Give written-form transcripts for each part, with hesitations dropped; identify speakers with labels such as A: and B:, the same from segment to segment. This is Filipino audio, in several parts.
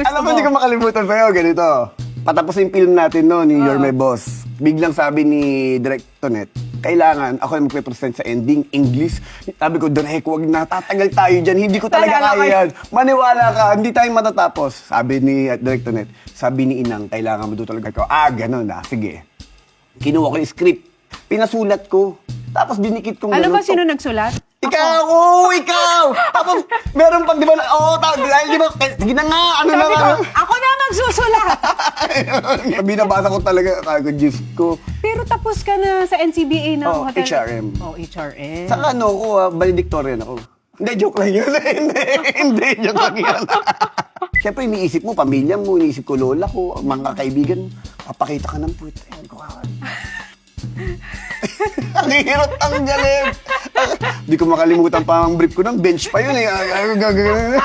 A: Alam mo, hindi ko makalimutan sa'yo, ganito. Patapos yung film natin noon, yung You're My Boss. Biglang sabi ni Direk Tonet, kailangan ako yung magpe-present sa ending, English. Sabi ko, Direk, wag na, tatagal tayo dyan. Hindi ko talaga kaya yan. Maniwala ka, hindi tayo matatapos. Sabi ni Direk Tonet, sabi ni Inang, kailangan mo doon talaga ko. Ganun na, sige. Kinuha ko yung script, pinasulat ko. Tapos dinikit kong
B: Alam
A: ganun.
B: mo sino nagsulat?
A: Ikaw! Ikaw! Tapos, meron pag, di ba, dahil di ba, sige na nga, ano na
B: Sabi
A: nga.
B: ko, ako na magsusulat.
A: Binabasa ko talaga, kago, Diyos ko.
B: Pero tapos ka na sa NCBA na hotel.
A: HRM.
B: HRM.
A: Saka ano ko, valedictorian ako. Hindi, joke lang yun. Hindi, joke lang yun. Siyempre, iniisip mo, pamilya mo, iniisip ko, lola ko, mga kaibigan, papakita ka ng puwet. Hindi ko kawal. Ang hirot ang galing. Hindi ko makalimutan pa ang brief ko ng bench pa yun eh. Gagawin.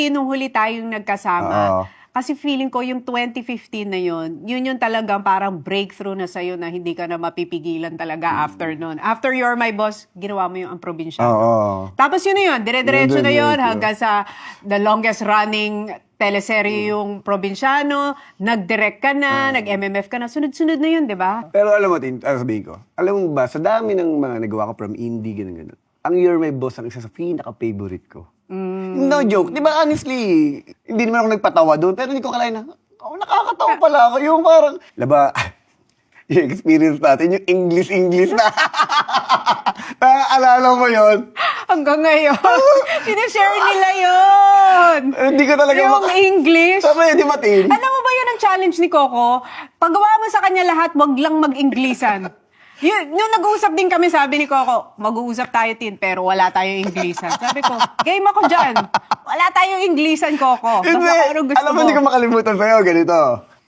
B: nung huli tayong nagkasama.
A: Oo.
B: Kasi feeling ko yung 2015 na yun yung talagang parang breakthrough na sa'yo na hindi ka na mapipigilan talaga after nun. After You're My Boss, ginawa mo yung Ang Probinsyano.
A: Oo.
B: Tapos yun na yun, dire-diretso na yun
A: Dire-diretso.
B: hanggang sa the longest running teleserye yung Probinsyano, nag-direct ka na, nag-MMF ka na, sunod-sunod na yun, di ba?
A: Pero alam mo, sabihin ko, alam mo ba, sa dami ng mga nagawa ko from indie, gano'n, ang You're My Boss ang isa sa pinaka-favorite ko. No joke. Di ba, honestly, hindi naman ako nagpatawa doon, pero hindi ko kalain na, nakakatawa pala ako. Yung parang, laba, yung experience natin, yung English na. Naaalala mo yun?
B: Hanggang ngayon, sinashare nila yun.
A: Hindi ko talaga
B: Yung English.
A: Sabi, di matin.
B: Alam mo ba yun ang challenge ni Coco? Paggawa mo sa kanya lahat, wag lang mag-Inglesan. Yung nag-uusap din kami, sabi ni Coco, mag-uusap tayo, Tin, pero wala tayong Inglesan. Sabi ko, game ako dyan. Wala tayong Inglesan, Coco.
A: Hindi.
B: Basta kung anong gusto
A: Alam mo,
B: mo.
A: hindi ko makalimutan sa'yo, ganito.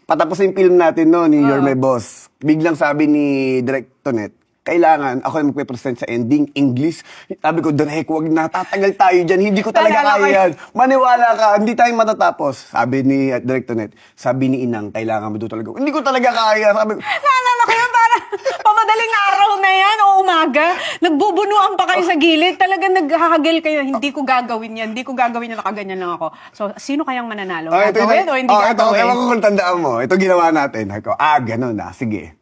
A: Patapos yung film natin noon, yung You're My Boss. Biglang sabi ni Direk Tonet, kailangan ako yung magpe-present sa ending, English. Sabi ko, Direk, wag na, tatagal tayo dyan. Hindi ko talaga
B: Naalala ko
A: kaya yan. Maniwala ka, hindi tayo matatapos. Sabi ni Direk Tonet, sabi ni Inang, kailangan mo doon talaga. Hindi ko talaga kaya. Sabi ko,
B: Naalala ko yun, parang pamadaling araw na yan o umaga. Nagbubunuan pa kayo sa gilid. Talagang naghahagil kayo. Hindi ko gagawin yan. Hindi ko gagawin yan. Nakaganyan lang ako. So, sino kayang mananalo? Gagawin o hindi gagawin?
A: Ewan ko kung tandaan mo. Ito ginawa natin. Ako, ganun na. Sige.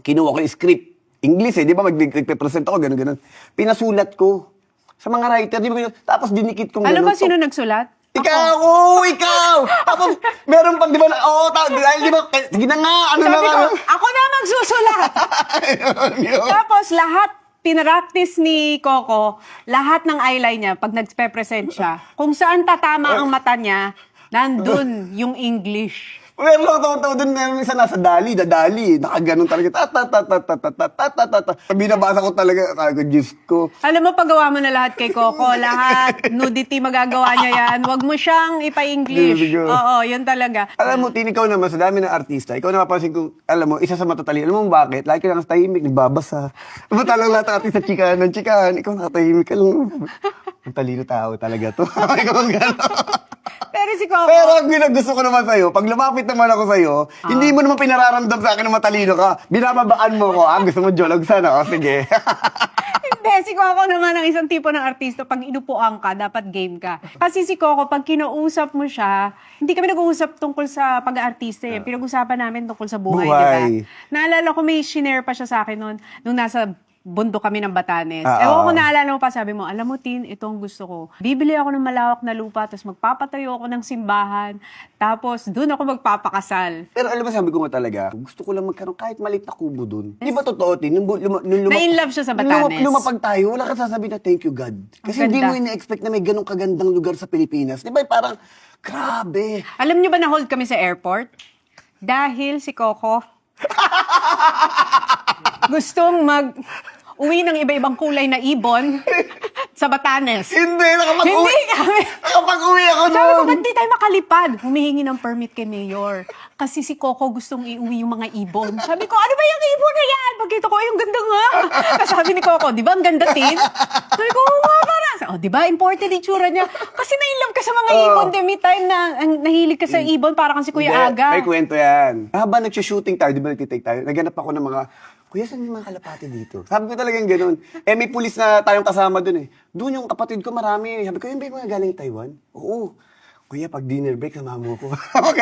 A: Kinuha ko yung script. English eh. Di ba mag-present ako, ganun. Pinasulat ko. Sa mga writer, di ba? Tapos dinikit kong
B: Alam
A: ganun.
B: ba sino nagsulat?
A: Ikaw! Ikaw! Tapos, meron pag, di ba, dahil di ba, sige na nga, ano na
B: Sabi
A: nga.
B: ko, ako na magsusulat. Tapos lahat, pinractice ni Coco, lahat ng eyeline niya, pag nagpe-present siya, kung saan tatama ang mata niya, nandun yung English.
A: Meron ako tawa doon, meron isa nasa dadali. Nakaganon talaga. Binabasa ko talaga, Diyos ko.
B: Alam mo, paggawa mo na lahat kay Coco, lahat, nudity magagawa niya yan, wag mo siyang ipa-English.
A: Sige.
B: Oo, yun talaga.
A: Alam mo, Tin, ikaw naman, sa dami ng artista, ikaw napapansin ko, alam mo, isa sa matatalino. Alam mo bakit? Lagi ka lang tahimik, nagbabasa. Diba talang lahat ng artista, chikahan, ikaw nakatahimik ka lang. Ang talino tao talaga to. Ikaw ang gano'n.
B: Pero si Coco,
A: Pero ang gusto ko naman sa'yo, pag lumapit naman ako sa'yo, hindi mo naman pinararamdam sa akin na matalino ka. Binababaan mo ko, gusto mo jolog sana, sige.
B: hindi, si Coco naman ang isang tipo ng artista, pag inupuan ka, dapat game ka. Kasi si Coco, pag kinausap mo siya, hindi kami nag-uusap tungkol sa pag-aartista eh. Pinag-usapan namin tungkol sa buhay, di ba? Naalala ko may shinare pa siya sa akin noon, nung nasa bundok kami ng Batanes. Ewan ko naalala mo pa, sabi mo, alam mo, Tin, ito ang gusto ko. Bibili ako ng malawak na lupa, tapos magpapatayo ako ng simbahan, tapos doon ako magpapakasal.
A: Pero alam mo, sabi ko nga talaga, gusto ko lang magkaroon kahit maliit na kubo dun. Di ba totoo, Tin?
B: Na-in-love siya sa Batanes.
A: Lumapag tayo, wala kang sasabihin na thank you, God. Kasi hindi mo ina-expect na may ganong kagandang lugar sa Pilipinas. Di ba parang, grabe.
B: Alam niyo ba na-hold kami sa airport? Dahil si Coco gustong uwi ng iba-ibang kulay na ibon sa Batanes.
A: Hindi,
B: Hindi kami.
A: nakapag-uwi ako
B: Sabi ko,
A: doon.
B: ba't di tayo makalipad? Humihingi ng permit kay Mayor. Kasi si Coco gustong iuwi yung mga ibon. Sabi ko, ano ba yung ibon na yan? Pagkita ko, ay, yung ganda nga. Kasi sabi ni Coco, di ba ang ganda, Tin? Sabi ko, oo nga, para. Oh, di ba? Imported itsura niya. Kasi na-inlove ka sa mga ibon. May time na nahilig ka sa ibon, parang si Kuya
A: Hindi,
B: Aga.
A: may kwento yan. Habang nag-shooting tayo, di ba nagtitake tayo, naghanap ako ng mga, Kuya, saan yung mga kalapati dito? Sabi ko talagang ganun. May pulis na tayong kasama dun eh. Doon yung kapatid ko marami. Sabi ko, yung ba yung mga galing Taiwan? Oo. Kuya, pag dinner break, samahan mo ko.
B: Ano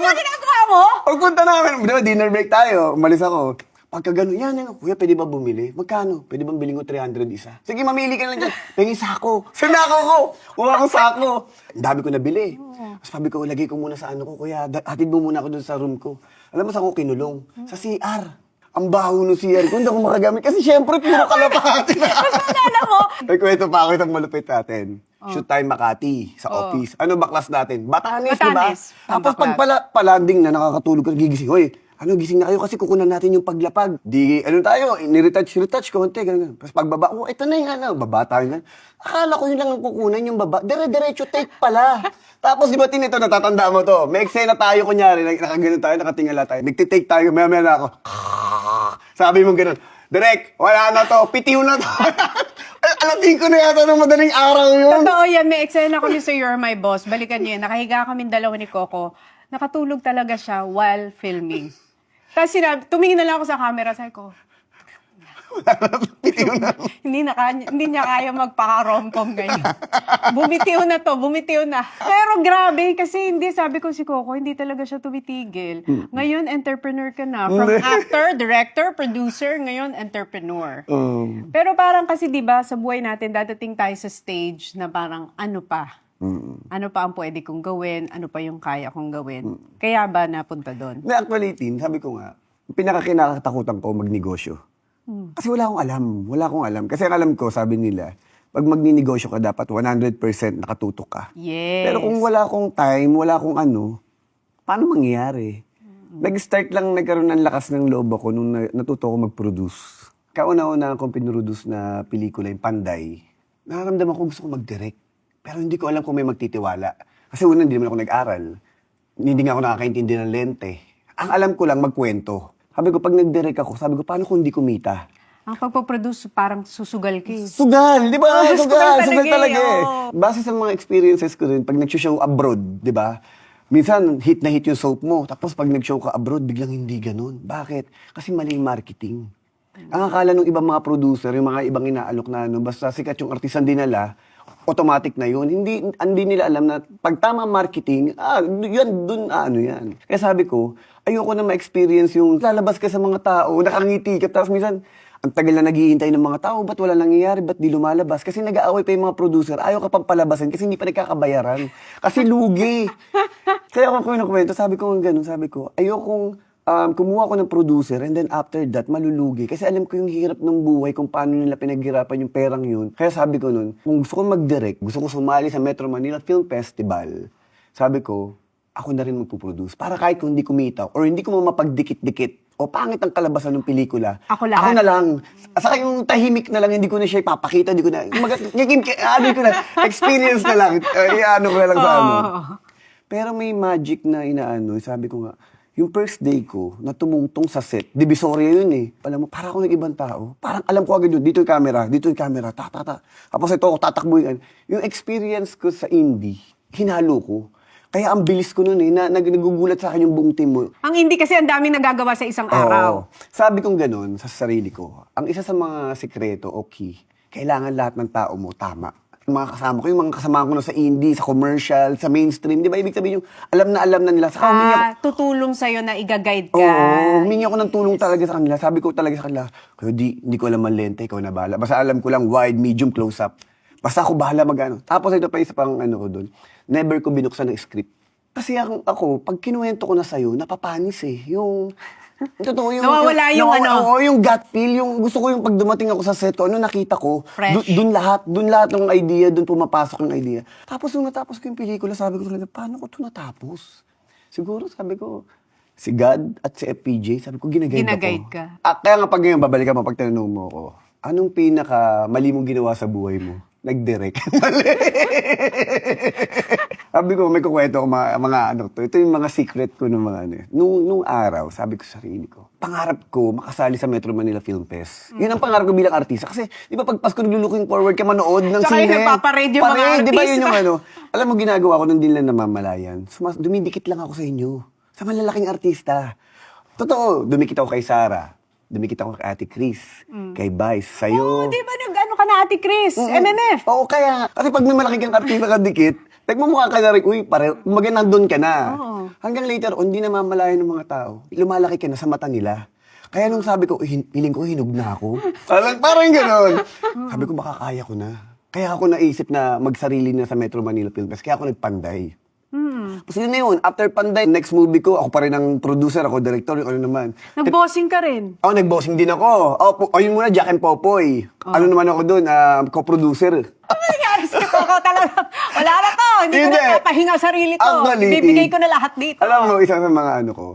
B: ginagawa mo?
A: Pagpunta namin, di ba, dinner break tayo, umalis ako. Pagka gano'n, yan, kuya, pwede ba bumili? Magkano? Pwede bang biling ko 300 isa? Sige, mamili ka lang dyan. Pengin sako. Sinako ko. Kuha akong sako. Ang dami ko nabili. Tapos sabi ko, lagay ko muna sa ano ko, kuya, hatid mo muna ako dun sa room ko. Alam mo saan ko kinulong? Sa CR. Ang baho ng CR ko, hindi ako makagamit. Kasi syempre, puro kalapati na.
B: Alam mo?
A: May kwento pa ako itong malupit natin. Shoot time Makati sa office. Ano ba class natin? Batanes, di ba?
B: Batanes.
A: Tapos
B: Baklas.
A: pag palanding na nakakatulog ka, gigising. Hoy, gising na kayo kasi kukunan natin yung paglapag. Di, tayo, retouch konti, ganun. Tapos pagbaba, ito na yung baba tayo na. Akala ko yun lang ang kukunan yung baba. Dire-diretso take pala. Tapos di ba tinito, natatanda mo to. May eksena tayo, kunyari, nakagano tayo, nakatingala tayo. Nagtitake tayo, maya na ako. Sabi mo ganun, Direk, wala na to, pitiw na to. Alating ko na yata ng madaling araw yun.
B: Totoo yan, may eksena kami sa You're My Boss. Balikan niyo yan. Nakahiga kami dalawa ni Coco. Nakatulog talaga siya while filming. Tapos tumingin na lang ako sa camera. Sabi ko,
A: Pitiw na.
B: hindi niya kaya magpaka-romcom ganyan. Bumitiw na. Pero grabe, kasi sabi ko si Coco, hindi talaga siya tumitigil. Ngayon, entrepreneur ka na. From actor, director, producer, ngayon, entrepreneur. Pero parang kasi, di ba, sa buhay natin, dadating tayo sa stage na parang, ano pa? Ano pa ang pwede kong gawin? Ano pa yung kaya kong gawin? Kaya ba napunta doon?
A: Na actually, Tin, sabi ko nga, pinakakinakatakutan ko magnegosyo. Kasi wala akong alam. Kasi ang alam ko, sabi nila, pag magninegosyo ka, dapat 100% nakatutok ka.
B: Yes.
A: Pero kung wala akong time, wala akong paano mangyayari? Nag-start lang, nagkaroon ng lakas ng loob ako nung natuto ko mag-produce. Kauna-una akong pinroduce na pelikula, yung Panday. Nararamdaman ko gusto ko mag-direct. Pero hindi ko alam kung may magtitiwala. Kasi una, hindi naman ako nag-aral. Hindi nga ako nakakaintindi ng lente. Ang alam ko lang, magkwento. Sabi ko, pag nag-direct ako, sabi ko, paano kung hindi kumita?
B: Ang pagpaproduce, parang susugal ka eh.
A: Sugal, di ba?
B: Sugal
A: Sugal talaga eh.
B: oo.
A: Base sa mga experiences ko rin, pag nag-show abroad, di ba? Minsan, hit na hit yung soap mo. Tapos pag nag-show ka abroad, biglang hindi ganun. Bakit? Kasi mali yung marketing. Ang akala ng ibang mga producer, yung mga ibang inaalok na basta sikat yung artisan dinala, automatic na yun. Hindi nila alam na pag tama marketing, yan. Kaya sabi ko, ayoko na ma-experience yung lalabas ka sa mga tao, nakangiti ka, tapos minsan, ang tagal na naghihintay ng mga tao, ba't wala nangyayari, ba't di lumalabas? Kasi nag-aaway pa yung mga producer, ayaw ka pang palabasin kasi hindi pa nagkakabayaran. Kasi lugi. Kaya ako kinukwento, sabi ko ganun, ayokong kumuha ko ng producer and then after that, malulugi. Kasi alam ko yung hirap ng buhay, kung paano nila pinaghirapan yung perang yun. Kaya sabi ko nun, kung gusto ko mag-direct, gusto ko sumali sa Metro Manila Film Festival, sabi ko, ako na rin magpuproduce. Para kahit kung hindi kumita or hindi ko mapagdikit-dikit o pangit ang kalabasan ng pelikula,
B: Ako lahat.
A: ako na lang. Saka yung tahimik na lang, hindi ko na siya ipapakita, hindi ko na, experience na lang. Iano ko na lang sa ano. Pero may magic na sabi ko nga, yung first day ko, na tumungtong sa set, Divisoria yun eh. Alam mo, para ako ng ibang tao. Parang alam ko agad yun, dito yung camera, ta. Tapos ito ako tatakbuhin. Yung experience ko sa indie, hinalo ko. Kaya ang bilis ko nun eh, nagugulat sa akin yung buong team mo.
B: Ang hindi kasi ang daming nagagawa sa isang araw.
A: Sabi kong ganun sa sarili ko, ang isa sa mga sikreto o key, kailangan lahat ng tao mo tama. Yung mga kasama ko na sa indie, sa commercial, sa mainstream, di ba? Ibig sabihin yung alam na nila. Saka
B: Tutulong sa'yo na i-guide ka.
A: Oo, humingi ako ng tulong talaga sa kanila. Sabi ko talaga sa kanila, kaya hindi ko alam ang lente, ikaw na bahala. Basta alam ko lang wide, medium, close-up. Basta ako bahala mag-ano. Tapos ito pa isa pang ko doon. Never ko binuksan ng script. Kasi ako, pag kinuwento ko na sa'yo, napapanis eh. Totoo yung...
B: Nawawala
A: yung gut feel. Gusto ko yung pag dumating ako sa set ko, nakita ko.
B: Fresh.
A: Doon lahat ng idea, doon pumapasok yung idea. Tapos nung natapos ko yung pelikula, sabi ko talaga, paano ko ito natapos? Siguro sabi ko, si God at si FPJ, sabi ko, ginaguide
B: ka.
A: Kaya nga pag ngayon, babalikan mo, pag tinanong mo ako, anong pinaka mali mong ginawa sa buhay mo? Nag-direct. Sabi ko, may kukwento ko mga ano to. Ito yung mga secret ko ng mga ano. Nung araw, sabi ko sa sarili ko, pangarap ko makasali sa Metro Manila Film Fest. Yun ang pangarap ko bilang artista. Kasi, di ba pag Pasko naglulooking forward ka manood ng
B: Tsaka
A: sine?
B: yung nagpaparade yung mga
A: Parade, di ba yun yung
B: artista?
A: ano? Alam mo, ginagawa ko nung din lang namamalayan. Dumidikit lang ako sa inyo. Sa malalaking artista. Totoo, dumikit ako kay Sarah. Dumikit ako kay Ate Chris. Kay Vice, sa'yo.
B: Di ba nag-ano ka na, Ate Chris? MMF?
A: Oo, kaya. Kasi pag may malaki kang artista kadikit, nagmumukha ka na rin, uy, kumbaga nandun ka na.
B: Oo.
A: Hanggang later on, di na mamalayan ng mga tao. Lumalaki ka na sa mata nila. Kaya nung sabi ko, piling ko hinog na ako. Parang gano'n. Sabi ko, baka kaya ko na. Kaya ako naisip na magsarili na sa Metro Manila Film Fest. Kaya ako nagpanday. Tapos yun na yun. After Panday, next movie ko, ako pa rin ang producer, ako director, ano naman.
B: Nag-bossing ka rin.
A: Ako, nag-bossing din ako. Yun muna, Jack and Popoy. Ano naman ako doon, co-producer.
B: Ano nangyari sa Coco talaga? Wala na to. Hindi ko
A: Hindi.
B: na papahinga sarili ko.
A: Actually,
B: Bibigay ko na lahat dito.
A: Alam mo, isa sa mga ano ko.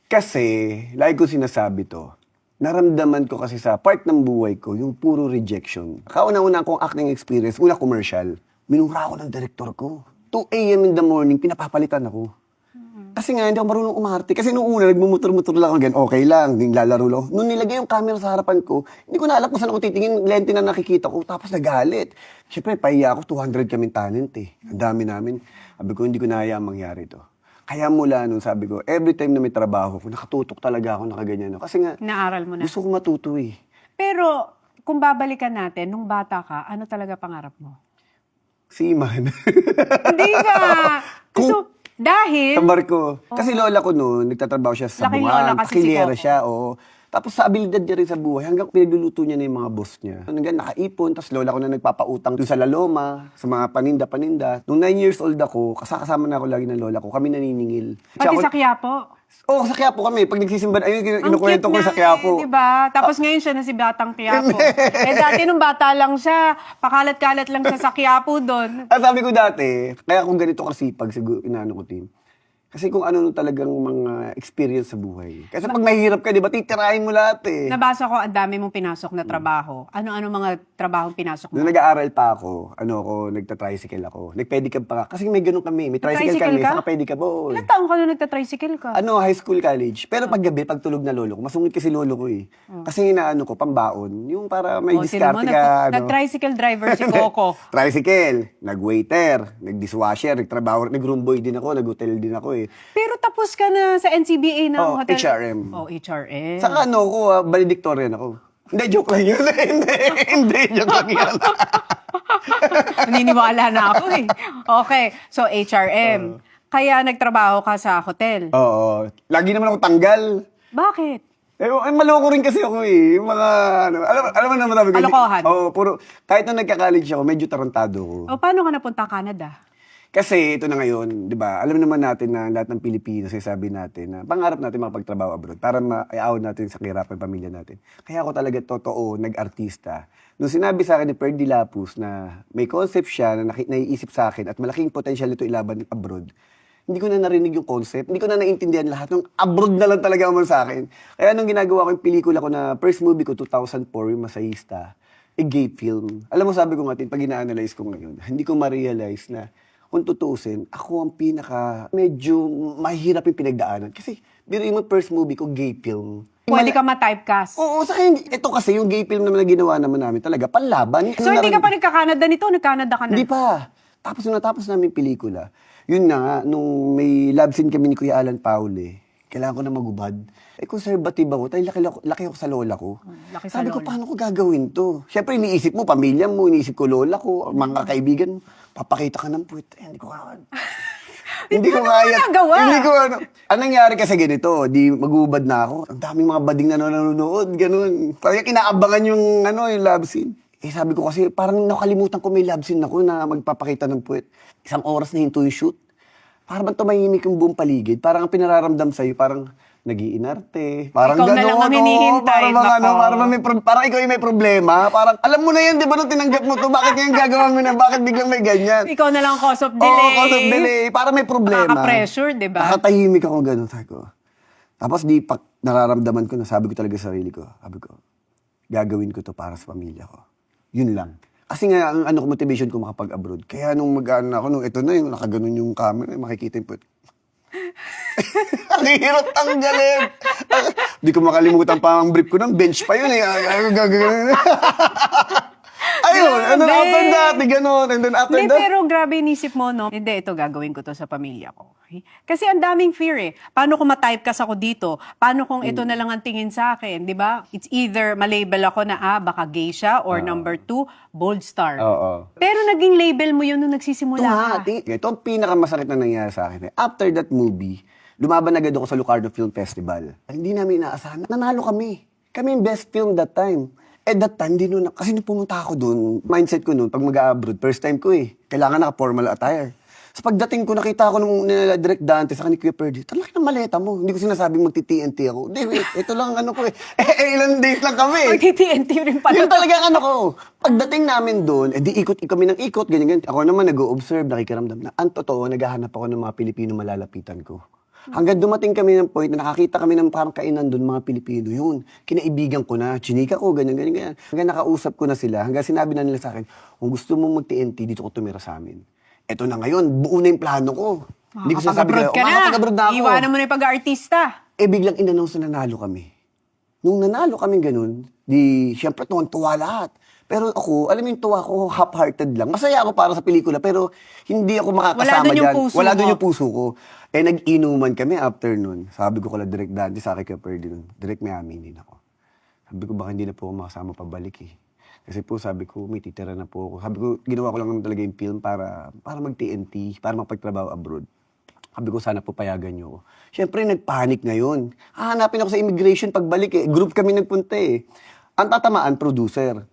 A: Kasi, lagi ko sinasabi to, naramdaman ko kasi sa part ng buhay ko, yung puro rejection. Kauna-una akong acting experience, una commercial. Minura ako ng director ko. 2 a.m. in the morning, pinapapalitan ako. Kasi nga, hindi ako marunong umarte. Kasi nung una, nagmumotor-motor lang ako, ganyan, okay lang, lalaro lang. Nung nilagay yung camera sa harapan ko, hindi ko na alam kung saan ako titingin, lente na nakikita ko, tapos nagalit. Siyempre, pahiya ako, 200 kaming talent eh. Ang dami namin. Sabi ko, hindi ko nahayaan mangyari to. Kaya mula nun, sabi ko, every time na may trabaho ko, nakatutok talaga ako, nakaganyan ako. Kasi nga,
B: Naaral mo na.
A: gusto ko matuto eh.
B: Pero, kung babalikan natin, nung bata ka, ano talaga pangarap mo?
A: Seaman.
B: Hindi ka. So, dahil...
A: Sa barko. Kasi lola ko noon, nagtatrabaho siya sa
B: Laking lola
A: buwan.
B: kasi si
A: Pakilera
B: Coco.
A: siya, oo. Tapos sa abilidad niya rin sa buhay, hanggang pinagluluto niya na yung mga boss niya. Hanggang nakaipon, tapos lola ko na nagpapautang dun sa Laloma, sa mga paninda-paninda. Nung 9 years old ako, kasama na ako lagi ng lola ko, kami naniningil.
B: Pati sa Quiapo.
A: Oo, sa Quiapo kami. Pag nagsisimba, ayun,
B: Ang
A: kinukwento ko
B: cute
A: sa
B: nga
A: Quiapo.
B: eh, diba? Tapos ngayon siya na si Batang Quiapo. Dati nung bata lang siya, pakalat-kalat lang siya sa Quiapo doon.
A: At sabi ko dati, kaya kung ganito kasipag, siguro inaano ko din. Kasi kung ano talagang mga experience sa buhay. Kasi pag mahirap ka, di ba, titirahin mo lahat eh.
B: Nabasa ko, ang dami mong pinasok na trabaho. Ano-ano mga trabaho pinasok mo?
A: Nung nag-aaral pa ako, nagta-tricycle ako. Nag-pedicab pa ka. Kasi may ganun kami. May tricycle kami,
B: ka?
A: saka pedicab. Oo.
B: Ilang taong ka nung nagta-tricycle ka?
A: High school, college. Pero pag gabi, pag tulog na lolo ko, masungit kasi lolo ko eh. Kasi inaano ko, pambaon. Yung para may
B: Sino mo,
A: diskarte ka.
B: nag-tricycle driver si Coco.
A: Tricycle, nag-waiter, nag-dishwasher, nagtrabaho, nag-room boy din ako, nag-hotel din ako eh.
B: Pero tapos ka na sa NCBA ng
A: Oh,
B: hotel.
A: HRM.
B: Oh, HRM.
A: Saka valedictorian ako. Hindi, joke lang yun. hindi, joke lang yun.
B: Naniniwala na ako eh. Okay, so HRM. Kaya nagtrabaho ka sa hotel.
A: Oo. Lagi naman ako tanggal.
B: Bakit?
A: Maloko rin kasi ako eh. Yung mga, alam mo naman sabi ko.
B: Kalokohan.
A: Oo, kahit nung nagka-college ako, medyo tarantado ko.
B: O paano ka napunta Canada?
A: Kasi ito na ngayon, di ba, alam naman natin na lahat ng Pilipino, sabi natin na pangarap natin makapagtrabaho abroad para ma-out natin sa kahirapan ng pamilya natin. Kaya ako talaga totoo, nag-artista. Nung sinabi sa akin ni Ferdy Lapus na may concept siya na naiisip sa akin at malaking potential ito ilaban abroad, hindi ko na narinig yung concept, hindi ko na naintindihan lahat. Nung abroad na lang talaga naman sa akin. Kaya nung ginagawa ko yung pelikula ko na first movie ko, 2004, yung Masahista, gay film. Alam mo, sabi ko nga, pag ina-analyze ko ngayon, hindi ko ma-realize na kung tutuusin, ako ang medyo mahirap yung pinagdaanan. Kasi, biruin mo first movie ko, gay film.
B: Pwede ka ma-typecast.
A: Oo, sa akin, ito kasi yung gay film naman na ginawa naman namin talaga, panlaban.
B: So hindi ka pa nagka-Canada nito? Nag-Canada ka na?
A: Hindi pa. Tapos nung natapos namin pelikula, yun na nga, nung may love scene kami ni Kuya Alan Paule, kailangan ko na magubad. Conservative ako, tayo laki ako sa lola ko.
B: Laki sa
A: Sabi ko,
B: lola.
A: paano ko gagawin to? Siyempre, iniisip mo, pamilya mo, iniisip ko lola ko, mga kaibigan mo, papakita ka ng puwet. Hindi ko kaya. Hindi ko kaya.
B: nagawa?
A: Hindi ko ano. Anong nangyari kasi ganito, di magubad na ako. Ang daming mga bading na nanonood, ganun. Parang kinaabangan yung love scene. Sabi ko kasi, parang nakalimutan ko may love scene ako na magpapakita ng puwet. 1 oras na hinto yung shoot. Parang bang tumahimik yung buong paligid. Parang ang pinararamdam sa'yo, parang nag-iinarte. Parang
B: Ikaw na lang ang hinihintay,
A: parang ikaw yung may problema. Parang, alam mo na yan, di ba, nung tinanggap mo to, bakit yung gagawa mo na, bakit biglang may ganyan?
B: Ikaw na lang cause of delay.
A: Oo, cause of delay. Parang may problema.
B: Nakaka-pressure, di ba?
A: Nakatahimik ako gano'n, sabi ko. Tapos nararamdaman ko na, sabi ko talaga sa sarili ko, sabi ko, gagawin ko to para sa pamilya ko. Yun lang. Kasi nga, ang ano ko, motivation ko makapag-abroad. Kaya nung mag-ano ako, nung ito na yung nakaganon yung camera, makikita yung puwet. Ang hirap tanggalin. Di ko makalimutan pa ang brief ko ng bench pa yun eh. Ayun, and then
B: Grabe.
A: after that, gano'n. And then after
B: Hindi,
A: that,
B: pero grabe inisip mo, no? Hindi, ito gagawin ko to sa pamilya ko. Okay? Kasi ang daming fear eh. Paano kung ma-typecast ako dito? Paano kung ito na lang ang tingin sa akin? Di ba? It's either malabel ako na baka gay siya or number 2, bold star.
A: oo.
B: Pero naging label mo yun nung nagsisimula
A: Ito
B: ka.
A: nga, ito ang pinakamasakit na nangyari sa akin. After that movie, lumaban agad ako sa Locarno Film Festival. Hindi namin inaasahan. Nanalo kami. Kami yung best film that time. At that time, kasi nung pumunta ako doon, mindset ko noon, pag mag-abroad, first time ko eh, kailangan naka-formal attire. So pagdating ko, nakita ko nung nila Direk Dante sa ni Kuya Perdi, talaki ng maleta mo. Hindi ko sinasabing magti-TNT ako. Hindi, wait, ito lang ano ko eh. Ilan days lang kami.
B: Mag-TNT rin pala.
A: Yun talaga ang ano ko. Pagdating namin doon, di ikot kami ng ikot, ganyan. Ako naman nag-o-observe, nakikiramdam na, ang totoo, naghahanap ako ng mga Pilipino malalapitan ko. Hanggang dumating kami ng point na nakakita kami ng parang kainan doon, mga Pilipino. Yun, kinaibigan ko na, chinika ko, ganyan. Hanggang nakausap ko na sila, hanggang sinabi na nila sa akin, kung gusto mong mag-TNT, dito ko tumira sa amin. Eto na ngayon, buo na yung plano ko. Hindi ko sinasabi
B: Makakapag-abroad ka na.
A: makakapag-abroad na ako.
B: Iwanan mo na yung pag-artista.
A: Biglang in-announce na nanalo kami. Nung nanalo kami ganun, syempre tuwan-tuwa lahat. Pero ako, alam mo yung tuwa ko, half-hearted lang. Masaya ako para sa pelikula, pero hindi ako makakasama
B: Wala dun yung
A: dyan.
B: puso
A: Wala doon
B: mo.
A: yung puso ko. Nag-inuman kami after nun. Sabi ko kala Direk Dante sa akin kay Perdi nun, Direk, may aminin ako. Sabi ko, baka hindi na po ako makasama pabalik eh. Kasi po, sabi ko, may titira na po ako. Sabi ko, ginawa ko lang naman talaga yung film para mag-TNT, para magpagtrabaho abroad. Sabi ko, sana po payagan niyo ako. Siyempre, nagpanik ngayon. Hahanapin ako sa immigration pagbalik eh. Group kami nagpunta eh. Ang tatamaan, producer.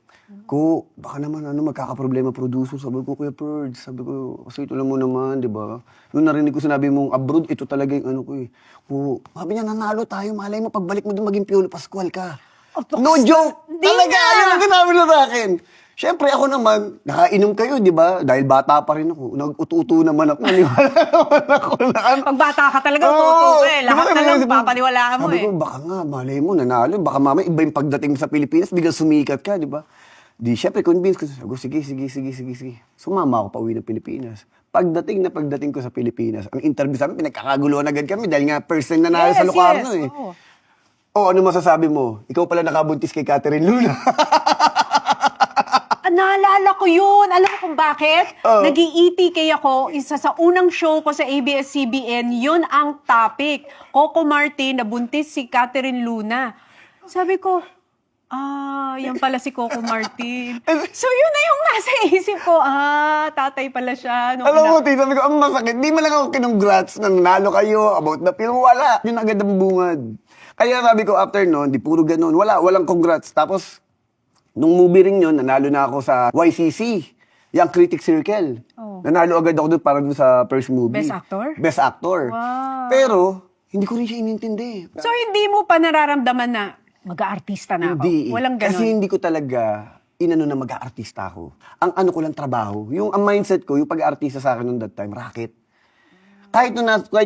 A: Ko, baka naman magkakaproblema producer. Sabi ko, Kuya Perd, sabi ko, kasi ito lang mo naman, di ba? Nung narinig ko sinabi mong abroad, ito talaga yung ano ko eh. Sabi niya, nanalo tayo, malay mo, pagbalik mo doon maging Piolo Pascual ka. No joke!
B: Hindi
A: Talaga,
B: nga.
A: ayun ang sinabi na sa akin. Siyempre ako naman, nakainom kayo, di ba? Dahil bata pa rin ako. Nag-utu-utu naman ako. Naniwala naman ako na ano.
B: Pag bata ka talaga,
A: Oo.
B: totoo ka eh.
A: Di ba,
B: Lahat na
A: sabi
B: lang
A: ko,
B: papaniwalaan mo
A: sabi
B: eh.
A: ko, baka nga, malay mo, nanalo. Baka mamaya iba yung pagdating mo sa Pilipinas, biglang sumikat ka, di ba? Di, syempre, convince ko. Sabi ko, sige. Sumama ako pa uwi ng Pilipinas. Pagdating ko sa Pilipinas, ang interview sa amin, pinagkakaguluhan agad kami dahil nga first time nanalo sa Locarno eh.
B: Oo.
A: Oh, ano masasabi mo? Ikaw pala nakabuntis kay Catherine Luna.
B: Naalala ko yun. Alam mo kung bakit?
A: Oo.
B: Nag-ETK ako. Isa sa unang show ko sa ABS-CBN, yun ang topic. Coco Martin, nabuntis si Catherine Luna. Sabi ko, yan pala si Coco Martin. So yun na yung nasa isip ko. Tatay pala siya.
A: Alam mo, tita, sabi ko, ang masakit. Di man lang ako kinongrats na nanalo kayo about the film. Wala. Yun agad ang bungad. Kaya sabi ko, after nun, di puro ganun. Walang congrats. Tapos, nung movie rin yun, nanalo na ako sa YCC, yung Critic Circle.
B: Oh.
A: Nanalo agad ako doon para doon sa first movie.
B: Best actor?
A: Best actor.
B: Wow.
A: Pero, hindi ko rin siya inintindi.
B: So hindi mo pa nararamdaman na mag-aartista na ako?
A: Hindi.
B: Walang ganun?
A: Kasi hindi ko talaga inano na mag-aartista ako. Ang ano ko lang trabaho. Ang mindset ko, yung pag-aartista sa akin noong that time, racket. Kahit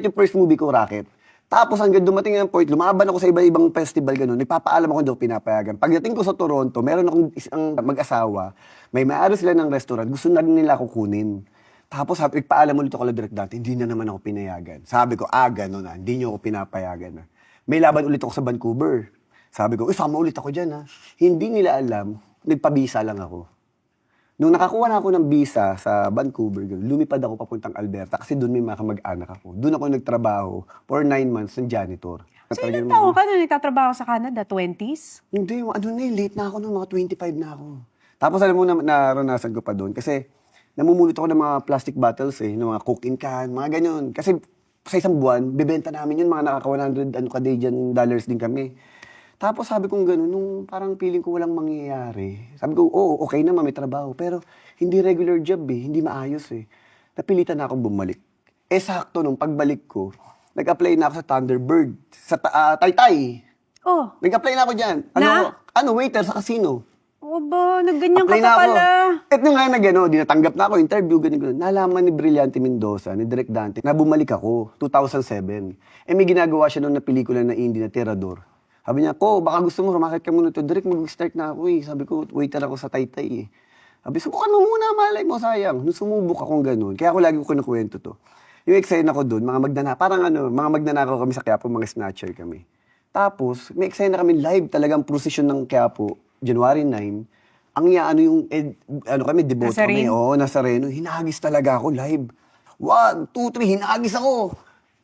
A: yung first movie ko, racket. Tapos hanggang dumating ang point, lumaban ako sa iba-ibang festival ganun, nagpapaalam ako daw pinapayagan. Pagdating ko sa Toronto, meron akong isang mag-asawa, may-ari sila ng restaurant, gusto na rin nila ako kunin. Tapos nagpaalam ulit ako kay Direk Dante, hindi na naman ako pinayagan. Sabi ko, gano'n na, hindi niyo ako pinapayagan na. May laban ulit ako sa Vancouver. Sabi ko, sama ulit ako dyan ha. Hindi nila alam, nagpabisa lang ako. Nung nakakuha na ako ng visa sa Vancouver, lumipad ako papuntang Alberta kasi doon may mga kamag-anak ako. Doon ako nagtrabaho for 9 months ng janitor.
B: So ilang taon ka nung nagtatrabaho sa Canada? 20s?
A: Hindi, late na ako noon, mga 25 na ako. Tapos alam mo, naranasan ko pa doon kasi namumulot ako ng mga plastic bottles ng mga Coke in can, mga ganyan. Kasi sa isang buwan, bibenta namin yun, mga nakaka-100 Canadian dollars din kami. Tapos sabi kong gano'n, nung parang feeling ko walang mangyayari. Sabi ko, okay naman, may trabaho. Pero hindi regular job hindi maayos Napilitan na akong bumalik. Sakto nung pagbalik ko, nag-apply na ako sa Thunderbird, sa Taytay.
B: Oh.
A: Nag-apply na ako dyan. Waiter sa casino.
B: Aba, nagganyan ka
A: Apply
B: pa
A: na ako.
B: pala.
A: At nung nga dinatanggap na ako, interview, ganun. Nalaman ni Brillante Mendoza, ni Direk Dante, na bumalik ako, 2007. May ginagawa siya noon na pelikula na indie na Tirador. Sabi niya, baka gusto mo, rumakit ka muna to. Direk, mag-start na ako Sabi ko, waiter ako sa Taytay Sabi, subukan mo muna, malay mo, sayang. Nung sumubok akong ganun, kaya ako lagi ko kinukwento to. Yung eksena ko doon, mga magnanakaw kami sa Quiapo, mga snatcher kami. Tapos, may eksena kami live talagang procession ng Quiapo, January 9. Kami, devote kami.
B: Nazarene?
A: Oo, Nazareno. Hinagis talaga ako live. 1, 2, 3, hinagis ako.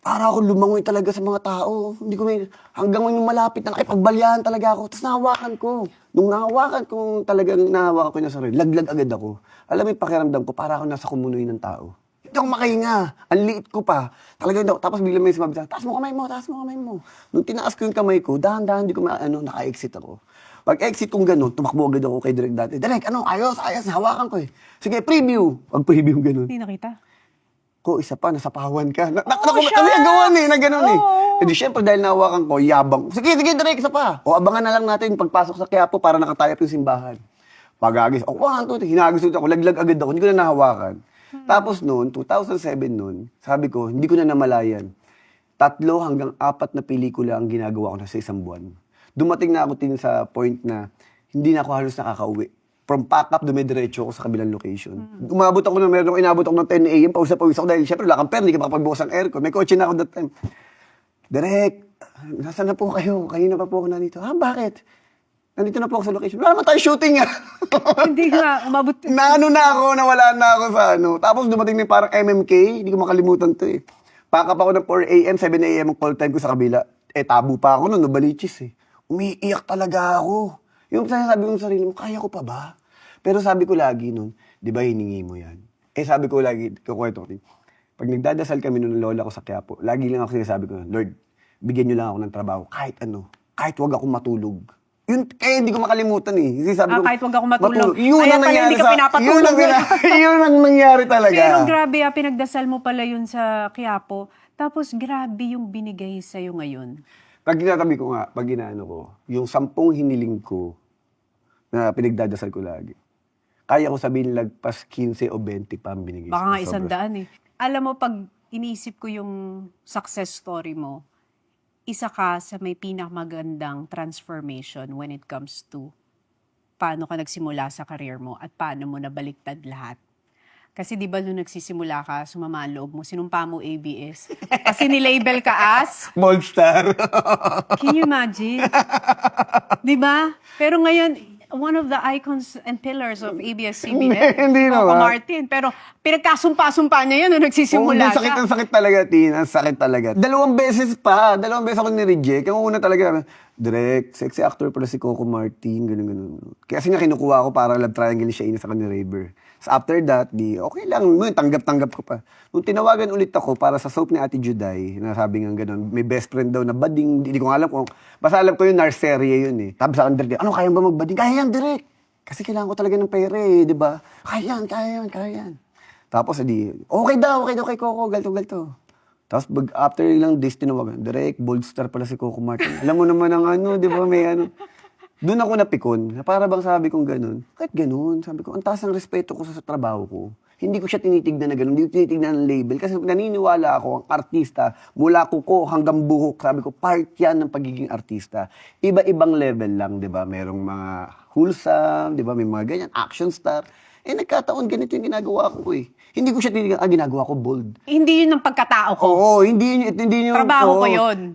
A: Para ako lumangoy talaga sa mga tao. Hindi ko hanggang nung malapit na nakipagbalyahan talaga ako. Tapos nahawakan ko. Nung nahawakan ko, talagang nahawakan ko yung sarili, laglag agad ako. Alam mo yung pakiramdam ko, para ako nasa kumunoy ng tao. Hindi ako makahinga. Ang liit ko pa. Talagang, tapos biglang may sumabi sa, taas mo kamay mo, taas mo kamay mo. Nung tinaas ko yung kamay ko, dahan-dahan, hindi ko naka-exit ako. Pag-exit kong gano'n, tumakbo agad ako kay Direk dati. Direk, ayos, hawakan ko eh. Sige, preview. Pag-preview gano'n.
B: Hindi nakita.
A: Ko, isa pa, nasapawan ka.
B: siya!
A: Kasi ang gawan eh, na gano'n eh.
B: Oo.
A: E di syempre, dahil nahawakan ko, yabang. Sige, Direk, isa pa. O, abangan na lang natin yung pagpasok sa Quiapo para nakatayap yung simbahan. Pag-agis, 1, 2, 3, hinagis ako, laglag agad ako, hindi ko na nahawakan. Tapos noon, 2007 noon, sabi ko, hindi ko na namalayan. 3 hanggang 4 na pelikula ang ginagawa ko na sa isang buwan. Dumating na ako sa point na hindi na ako halos nakakauwi. From pack-up, dumidiretso ako sa kabilang location. Umabot ako inabot ako ng 10 a.m. Pausa-pawis ako dahil syempre wala kang pera, hindi ka makapagbukas ng aircon. May kotse na ako that time. Direk, nasaan na po kayo? Kanina pa po ako nandito. Bakit? Nandito na po ako sa location. Wala naman tayo shooting nga.
B: Hindi nga, umabot.
A: Nawala na ako sa Tapos dumating na yung parang MMK, hindi ko makalimutan to eh. Pack up ako ng 4 a.m., 7 a.m. ang call time ko sa kabila. Tabu pa ako nun, nabalichis eh. Umiiyak talaga ako. Yung sabi ko sa sarili mo, kaya ko pa ba? Pero sabi ko lagi nun, di ba hiningi mo yan? Sabi ko lagi, kukwento ko. Pag nagdadasal kami nun ng lola ko sa Quiapo, lagi lang ako sinasabi ko, Lord, bigyan niyo lang ako ng trabaho, kahit ano, kahit wag akong matulog. Yun, kaya hindi ko makalimutan eh. Kasi sabi ko,
B: Kahit wag ako matulog.
A: Yun
B: Kaya
A: ang
B: pala
A: nangyari
B: hindi ka pinapatulog.
A: yun ang nangyari talaga.
B: Pero grabe, pinagdasal mo pala yun sa Quiapo. Tapos grabe yung binigay sa'yo ngayon.
A: Pag ginatabi ko nga, pag ginaano ko, yung 10 hiniling ko na pinagdadasal ko lagi, kaya ko sabihin lagpas 15 o 20 pa ang binigay.
B: Baka nga
A: Sobra.
B: 100 eh. Alam mo, pag iniisip ko yung success story mo, isa ka sa may pinakamagandang transformation when it comes to paano ka nagsimula sa career mo at paano mo nabaliktad lahat. Kasi di ba nung nagsisimula ka, sumama ang loob mo, sinumpa mo ABS. Kasi nilabel ka as,
A: Bold star.
B: can you imagine? Di ba? Pero ngayon, one of the icons and pillars of ABS-CBN,
A: Hindi
B: Coco
A: naman.
B: Martin. Pero pinagkasumpa-sumpa niya yun nung nagsisimula
A: Ang sakit,
B: siya.
A: ang sakit talaga, Tin. Ang sakit talaga. 2 beses ako ni-reject. Yung una talaga, Direk, sexy actor pala si Coco Martin, gano'n. Kasi nga kinukuha ko para love triangle siya sa kanya Raver. So after that, okay lang, tanggap-tanggap ko pa. Nung tinawagan ulit ako para sa soap ni Ate Juday, na sabi nga gano'n, may best friend daw na bading, hindi ko alam kung, basta alam ko yung Narserie yun eh. Tapos sa Direk, ano, kaya ba magbading? Kaya yan, Direk. Kasi kailangan ko talaga ng pera eh, di ba? Kaya yan. Tapos okay daw kay Coco, galto. Tapos after ilang days tinawagan, Direk, bold star pala si Coco Martin. Alam mo naman ang di ba, may Doon ako napikon, na para bang sabi kong ganun. Kahit ganun, sabi ko, ang taas ng respeto ko sa trabaho ko. Hindi ko siya tinitignan na ganun, hindi ko tinitignan ng label. Kasi naniniwala ako, ang artista, mula kuko hanggang buhok, sabi ko, part yan ng pagiging artista. Iba-ibang level lang, di ba? Merong mga wholesome, di ba? May mga ganyan, action star. Nagkataon, ganito yung ginagawa ko eh. Hindi ko siya tinitignan, ginagawa ko bold.
B: Hindi yun ang pagkatao ko.
A: Oo, hindi yun.
B: Trabaho ko yun.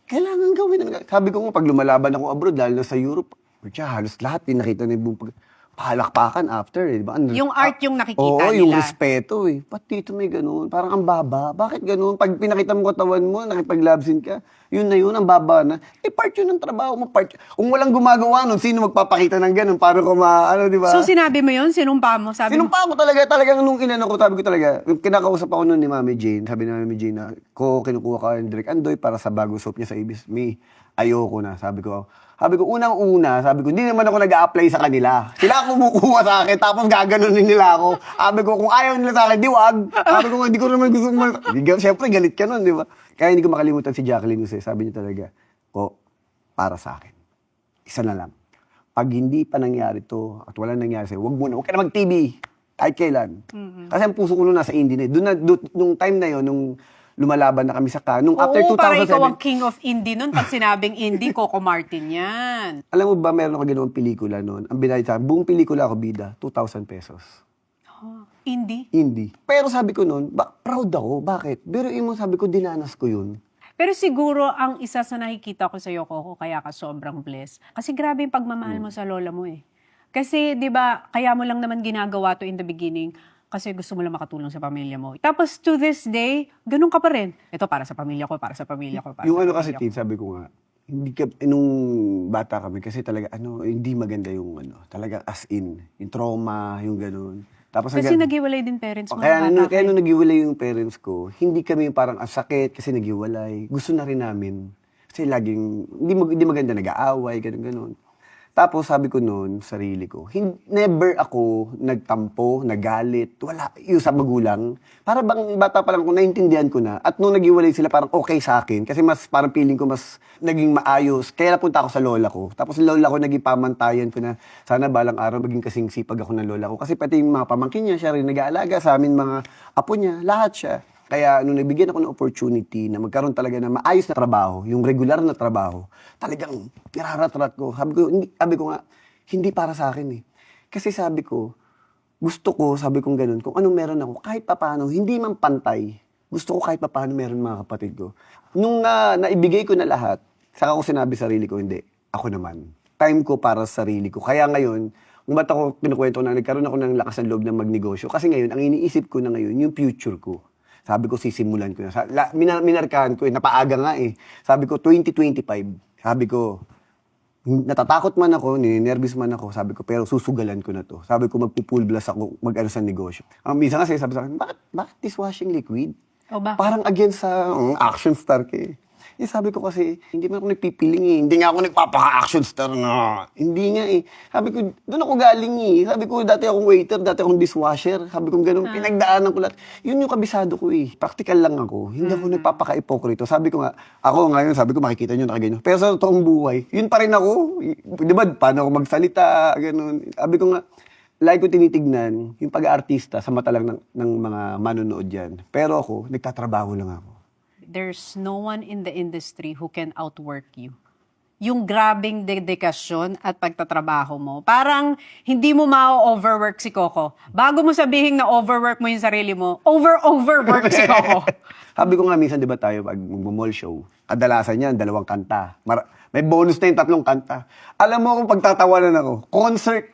A: Kailangan gawin. Sabi ko nga, pag lumalaban ako abroad, lalo na sa Europe, halos lahat, nakita na yung palakpakan after, eh. Diba?
B: Yung art yung nakikita
A: Oo,
B: nila.
A: yung respeto, eh. Pati dito may ganun. Parang ang baba. Bakit ganun? Pag pinakita mo katawan mo, nakipag-labsin ka, yun na yun, ang baba na. Part yun ng trabaho mo. Kung walang gumagawa nun, sino magpapakita ng ganun? Paano ko di ba?
B: So sinabi mo yun? Sinumpa mo? Sabi mo,
A: Sinumpa ko talagang nung inano ko, sabi ko talaga, kinakausap ako nun ni Mami Jane, sabi ni Mami Jane na, kinukuha ka ni Direk Andoy para sa bagong soap niya sa ABS. Ayoko na, sabi ko, unang-una, hindi naman ako nag-a-apply sa kanila. Sila kumukuha sa akin, tapos gaganunin nila ako. Sabi ko, kung ayaw nila sa akin, di wag. Sabi ko, hindi ko naman gusto Siyempre, galit ka nun, di ba? Kaya hindi ko makalimutan si Jacqueline Jose. Sabi niya talaga, para sa akin, isa na lang. Pag hindi pa nangyari to, at wala nangyari sa'yo, wag ka na mag-TV. Kahit kailan. Kasi ang puso ko nun nasa indie na. Nung time na yon, lumalaban na kami sa Cannes. Nung after
B: Oo, para ikaw
A: 2007,
B: ang king of indie nun. Pag sinabing indie, Coco Martin yan.
A: alam mo ba, meron ako ginawang pelikula noon. Ang binayad sa akin, buong pelikula ako bida, 2,000 pesos.
B: Indie?
A: Hindi. Pero sabi ko noon, proud ako. Bakit? Pero mo sabi ko, dinanas ko yun.
B: Pero siguro ang isa sa nakikita ko sa'yo, Coco, kaya ka sobrang blessed. Kasi grabe yung pagmamahal mo sa lola mo eh. Kasi, di ba, kaya mo lang naman ginagawa to in the beginning kasi gusto mo lang makatulong sa pamilya mo. Tapos to this day, ganun ka pa rin. Ito para sa pamilya ko, para sa pamilya ko, para
A: Yung
B: sa
A: ano kasi,
B: pamilya ko.
A: Tin, sabi ko nga, hindi ka, nung bata kami, kasi talaga, hindi maganda yung, talaga as in, yung trauma, yung ganun. Tapos
B: Kasi naghiwalay din parents mo.
A: kaya,
B: ng bata
A: kaya
B: ka
A: nung naghiwalay yung parents ko, hindi kami parang ang sakit kasi naghiwalay. Gusto na rin namin. Kasi laging, hindi maganda nag-aaway, ganun. Tapos sabi ko noon, sarili ko, never ako nagtampo, nagalit, wala, yung sa magulang. Para bang bata pa lang ko, naintindihan ko na. At nung naghiwalay sila, parang okay sa akin. Kasi mas, parang feeling ko mas naging maayos. Kaya napunta ako sa lola ko. Tapos lola ko naging pamantayan ko na sana balang araw maging kasing sipag ako ng lola ko. Kasi pati yung mga pamangkin niya, siya rin nag-aalaga sa amin, mga apo niya, lahat siya. Kaya nung nabigyan ako ng opportunity na magkaroon talaga ng maayos na trabaho, yung regular na trabaho, talagang niraratrat ko. Sabi ko nga, hindi para sa akin eh. Kasi sabi ko, gusto ko, sabi kong ganun, kung anong meron ako, kahit papaano, hindi man pantay, gusto ko kahit papaano meron mga kapatid ko. Nung naibigay ko na lahat, saka ko sinabi sarili ko, hindi, ako naman. Time ko para sa sarili ko. Kaya ngayon, kung ba't ako pinukwento na nagkaroon ako ng lakas ng loob ng magnegosyo, kasi ngayon, ang iniisip ko na ngayon, yung future ko. Sabi ko, sisimulan ko na. Minarkahan ko, napaaga nga eh. Sabi ko, 2025. Sabi ko, natatakot man ako, nervous man ako, sabi ko, pero susugalan ko na to. Sabi ko, magpo-full blast ako, mag-ano sa negosyo. Ang minsan kasi sabi sa akin, bakit dishwashing liquid?
B: O bakit?
A: Parang against sa action star ka eh. Eh, sabi ko kasi, hindi man ako nagpipiling eh. Hindi nga ako nagpapaka-action star na. Hindi nga eh. Sabi ko, doon ako galing eh. Sabi ko, dati akong waiter, dati akong dishwasher. Sabi ko, ganun, pinagdaanan ko lahat. Yun yung kabisado ko eh. Practical lang ako. Hindi ako nagpapaka-ipokrito. Sabi ko nga, ako ngayon, sabi ko, makikita nyo nakaganyan. Pero sa totoong buhay, yun pa rin ako. Di ba, paano ako magsalita, ganun. Sabi ko nga, lagi ko tinitignan, yung pag-aartista sa mata lang ng mga manonood yan. Pero ako, nagtatrabaho lang ako.
B: There's no one in the industry who can outwork you. Yung grabing dedikasyon at pagtatrabaho mo, parang hindi mo ma-overwork si Coco. Bago mo sabihin na overwork mo yung sarili mo, overwork si Coco.
A: Sabi ko nga, minsan di ba tayo pag mag-mall show, kadalasan yan, 2 kanta. May bonus na yung 3 kanta. Alam mo kung pagtatawanan ako, concert,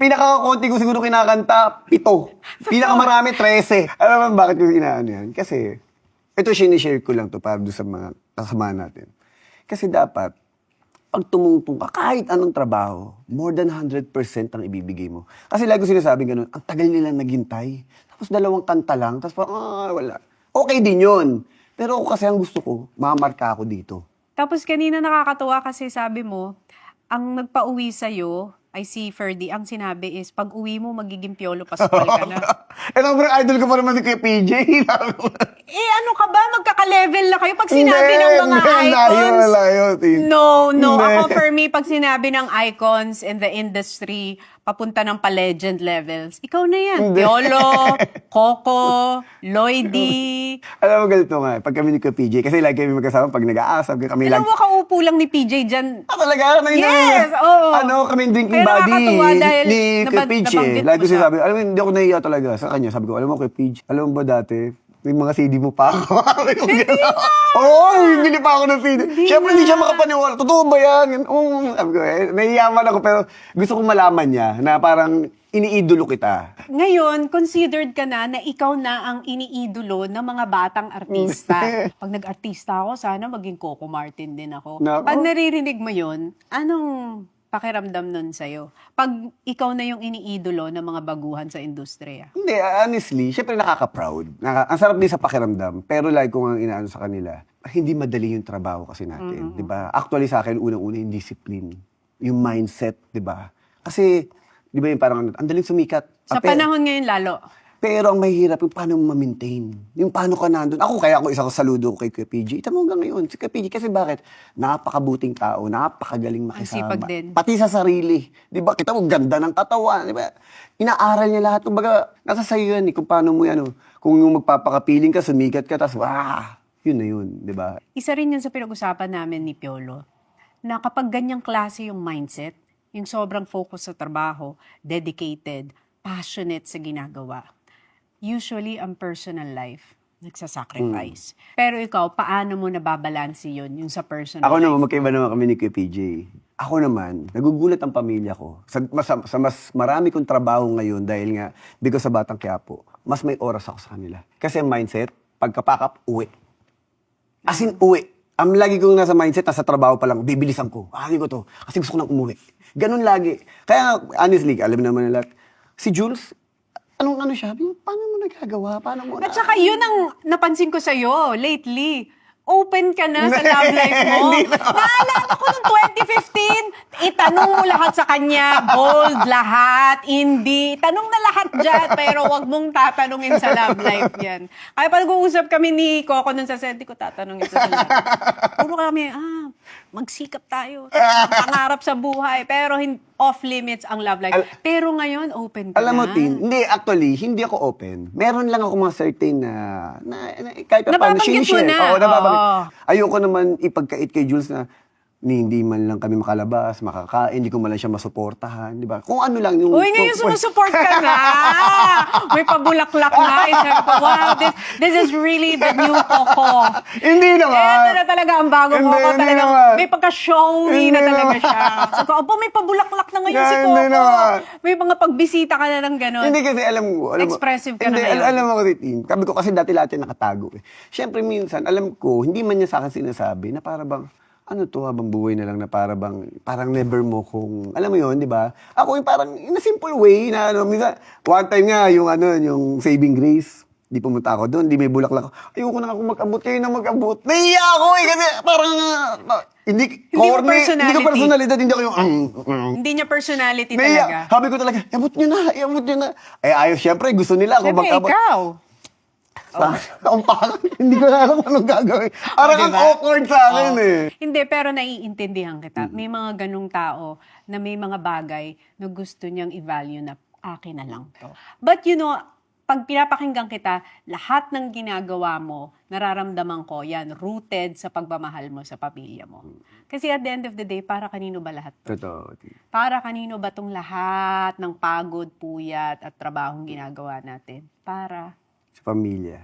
A: pinaka-konti ko siguro kinakanta, 7. Pinakamarami, 13. Alam mo bakit ko inaano yan? Kasi, ito sinishare ko lang to para doon sa mga kasama natin. Kasi dapat, pag tumungtong ka, kahit anong trabaho, more than 100% ang ibibigay mo. Kasi lagi ko sinasabi ganun, ang tagal nila naghintay. Tapos 2 kanta lang, tapos parang, wala. Okay din yun. Pero ako kasi ang gusto ko, mamarka ako dito.
B: Tapos kanina nakakatuwa kasi sabi mo, ang nagpa-uwi sa'yo ay si Ferdy. Ang sinabi is, pag uwi mo, magiging Piolo Pascual ka na.
A: Eh, sobrang idol ko pa naman kay PJ.
B: Eh, ano ka ba? Magkaka-level na kayo pag sinabi ng mga icons.
A: Layo.
B: No.
A: Hindi.
B: Ako, for me, pag sinabi ng icons in the industry, papunta ng pa-legend levels, ikaw na yan.
A: Hindi.
B: Piolo, Coco, Lloydie.
A: Alam mo, ganito nga, pag kami ni Kuya PJ, kasi lagi kami magkasama pag nag-aasap, kami
B: Alam
A: lagi...
B: mo, kaupo lang ni PJ dyan.
A: Talaga?
B: Yes, oo.
A: Kami drinking
B: Pero
A: buddy
B: nakakatuwa dahil
A: ni Kuya PJ.
B: nabanggit mo
A: Lagi ko
B: siya.
A: sinasabi, alam mo, hindi ako nahiya talaga sa kanya. Sabi ko, alam mo, Kuya PJ, alam mo ba dati, may mga CD mo pa ako. Oo, hindi pa ako ng CD. Siyempre, hindi siya makapaniwala. Totoo ba yan? Sabi ko, nahiyaman ako, pero gusto kong malaman niya na parang iniidolo kita.
B: Ngayon, considered ka na ikaw na ang iniidolo ng mga batang artista. Pag nag-artista ako, sana maging Coco Martin din ako.
A: Nako.
B: Pag naririnig mo yun, anong pakiramdam nun sa'yo? Pag ikaw na yung iniidolo ng mga baguhan sa industriya.
A: Hindi, honestly, syempre nakaka-proud. Ang sarap din sa pakiramdam, pero like kung ang inaano sa kanila, hindi madali yung trabaho kasi natin, di ba? Actually sa akin, unang-una yung discipline, yung mindset, di ba? Kasi, di ba yung parang, ang daling sumikat.
B: Sa panahon ngayon lalo.
A: Pero ang mahirap yung paano mo ma-maintain. Yung paano ka nandun. Kaya ako isa ko saludo kay Kuya PJ. Ito mo hanggang ngayon, si Kuya PJ. Kasi bakit? Napakabuting tao, napakagaling makisama.
B: sipag din.
A: Pati sa sarili. Di ba? Kita mo, ganda ng katawan. Di ba? Inaaral niya lahat. Kumbaga, nasa sa'yo yan eh. Kung paano mo yan. Kung yung magpapakapiling ka, sumikat ka, tapos, yun na yun. Di ba?
B: Isa rin yun sa pinag-usapan namin ni Piolo, na kapag ganyang klase yung mindset, yung sobrang focus sa trabaho, dedicated, passionate sa ginagawa, usually ang personal life, nagsasacrifice. Pero ikaw, paano mo nababalanse yun, yung sa personal
A: Ako
B: life?
A: naman, magkaiba naman kami ni Kuya PJ. Ako naman, nagugulat ang pamilya ko. Sa mas marami kong trabaho ngayon dahil nga, because sa Batang Quiapo, mas may oras ako sa kanila. Kasi ang mindset, pagkapakap, uwi. As in, uwi. Ang lagi kong nasa mindset, nasa trabaho pa lang, bibilisan ko. Ko to. Kasi gusto ko nang umuwi. Ganun lagi. Kaya, honestly, alam naman nila, si Jules, ano siya? Paano mo nagagawa? Paano mo
B: At saka yun ang napansin ko sa'yo lately. Open ka na sa love life mo. Naalala ko noong 2015, itanong mo lahat sa kanya. Bold lahat, hindi. Tanong na lahat dyan, pero wag mong tatanungin sa love life yan. Kaya pag nag-uusap kami ni Coco nun sa set, di ko tatanungin sa love life. Puro kami, magsikap tayo. Pangarap sa buhay. Pero off limits ang love life. Pero ngayon, open ka
A: Alam mo,
B: na.
A: Tin, hindi ako open. Meron lang ako mga certain na kahit pa paano,
B: Nababanggit mo
A: sinishare.
B: na.
A: Oo, nababanggit.
B: Oo.
A: Ayoko naman ipagkait kay Jules na hindi man lang kami makalabas, makakain, hindi ko man lang siya masuportahan, di ba? Kung ano lang yung...
B: Uy, ngayon sumusupport ka na. May pabulaklak na. Sabi ko, wow, this is really the new Coco.
A: Hindi naman.
B: Ito na talaga ang bagong
A: Hindi,
B: Coco.
A: hindi
B: Talaga,
A: naman.
B: may pagka-showy na
A: Hindi
B: talaga
A: naman.
B: siya. Sabi ko, aba, may pabulaklak na ngayon si
A: Hindi
B: Coco.
A: naman.
B: May mga pagbisita ka na ng gano'n.
A: Hindi kasi alam mo.
B: Expressive ka na
A: hindi,
B: ngayon.
A: alam mo kasi, Tin. Sabi ko kasi dati lahat yung nakatago eh. Siyempre minsan, alam ko, hindi man niya sa akin sinasabi na para bang, ano to, habang buhay na lang na parang never mo kung, alam mo yun, di ba? Ako yung parang, in a simple way, na minsan, one time nga, yung Saving Grace, di pumunta ako doon, di may bulaklak ako. Ayoko na ako mag-abot, kayo na mag-abot. Naiya ako eh, kasi parang, hindi
B: mo
A: corny,
B: personality.
A: hindi ko personalidad, hindi ako yung,
B: Hindi niya personality
A: Naiya.
B: talaga.
A: Sabi ko talaga, iabot nyo na. Eh, ayos, syempre, gusto nila ako
B: Siyempre,
A: mag-abot.
B: ikaw.
A: Ang parang, hindi ko na alam kung anong gagawin. Parang ang
B: diba?
A: awkward sa akin eh.
B: Hindi, pero naiintindihan kita. May mga ganung tao na may mga bagay na gusto niyang i-value na akin na lang to. But you know, pag pinapakinggan kita, lahat ng ginagawa mo, nararamdaman ko, yan, rooted sa pagmamahal mo sa pamilya mo. Kasi at the end of the day, para kanino ba lahat to?
A: Totoo.
B: Para kanino ba tong lahat ng pagod, puyat at trabahong ginagawa natin? Para
A: Sa pamilya.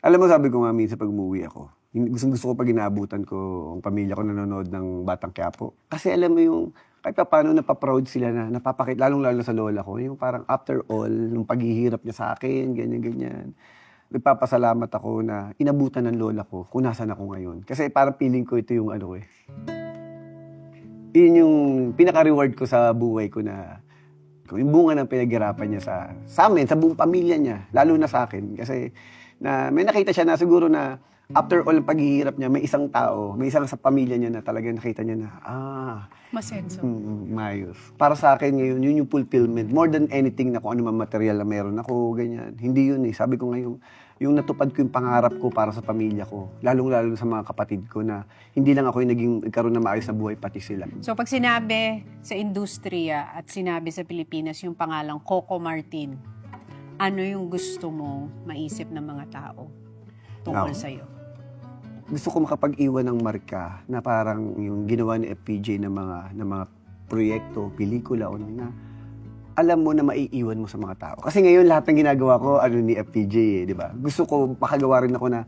A: Alam mo, sabi ko nga minsan pag umuwi ako, gusto ko pag inaabutan ko ang pamilya ko nanonood ng Batang Quiapo. Kasi alam mo yung, kahit pa paano napaproud sila na napapakit, lalong-lalo sa lola ko, yung parang after all, nung paghihirap niya sa akin, ganyan-ganyan. Nagpapasalamat ako na inabutan ng lola ko kung nasan ako ngayon. Kasi parang feeling ko ito yung ano eh. Yun yung pinaka-reward ko sa buhay ko na yung bunga ng pinaghirapan niya sa amin, sa buong pamilya niya, lalo na sa akin. Kasi na may nakita siya na siguro na after all ang paghihirap niya, may isang tao, may isang sa pamilya niya na talagang nakita niya na,
B: masenso.
A: mayos. Para sa akin ngayon, yun yung fulfillment. More than anything na kung ano man material na meron ako, ganyan. Hindi yun eh. Sabi ko ngayon, yung natupad ko yung pangarap ko para sa pamilya ko. Lalong-lalo sa mga kapatid ko na hindi lang ako yung nagkaroon na maayos na buhay, pati sila.
B: So pag sinabi sa industriya at sinabi sa Pilipinas yung pangalang Coco Martin, ano yung gusto mong maisip ng mga tao tungkol sa'yo?
A: Gusto ko makapag-iwan ng marka na parang yung ginawa ni FPJ ng mga proyekto, pelikula o na alam mo na maiiwan mo sa mga tao. Kasi ngayon lahat ng ginagawa ko ni FPJ di ba? Gusto ko makagawa rin ako na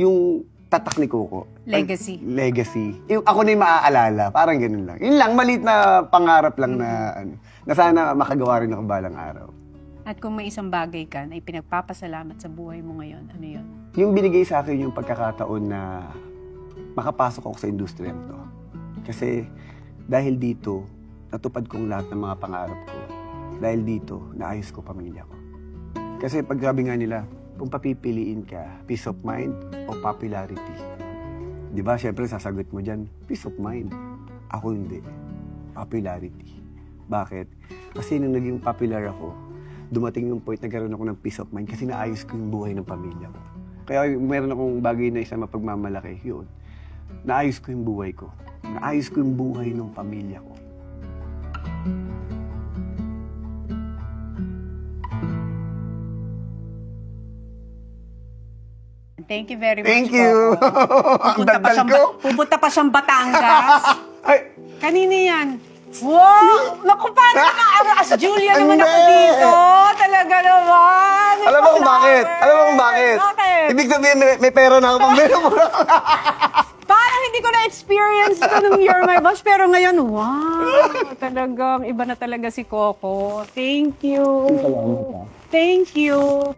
A: yung tatak ni Coco.
B: Legacy.
A: Legacy. Yung ako na yung maaalala, parang ganun lang. Yun lang, maliit na pangarap lang na sana makagawa rin ako balang araw.
B: At kung may isang bagay ka na ipinagpapasalamat sa buhay mo ngayon, ano yun?
A: Yung binigay sa akin yung pagkakataon na makapasok ako sa industriyang to. Kasi dahil dito, natupad kong lahat ng mga pangarap ko. Dahil dito, naayos ko pamilya ko. Kasi pag sabi nga nila, kung papipiliin ka, peace of mind o popularity. Di ba? Siyempre, sasagot mo dyan, peace of mind. Ako hindi. Popularity. Bakit? Kasi nung naging popular ako, dumating yung point na nagkaroon ako ng peace of mind kasi naayos ko yung buhay ng pamilya ko. Kaya meron akong bagay na isa mapagmamalaki, yun. Naayos ko yung buhay ko. Naayos ko yung buhay ng pamilya ko.
B: Thank you very much,
A: Thank you! Ang dagdal ko!
B: Pupunta pa siyang Batangas.
A: Ay!
B: Kanina yan. Wow! Naku, paano naman? As Julia naman ako
A: Hindi!
B: dito. Talaga naman.
A: Alam mo kung bakit? Alam mo kung bakit?
B: Bakit?
A: Ibig sabihin, may pera na ako pambili mo.
B: Parang hindi ko na-experience ito nung You're My Boss. Pero ngayon, wow! Talagang iba na talaga si Coco. Thank you. Thank you.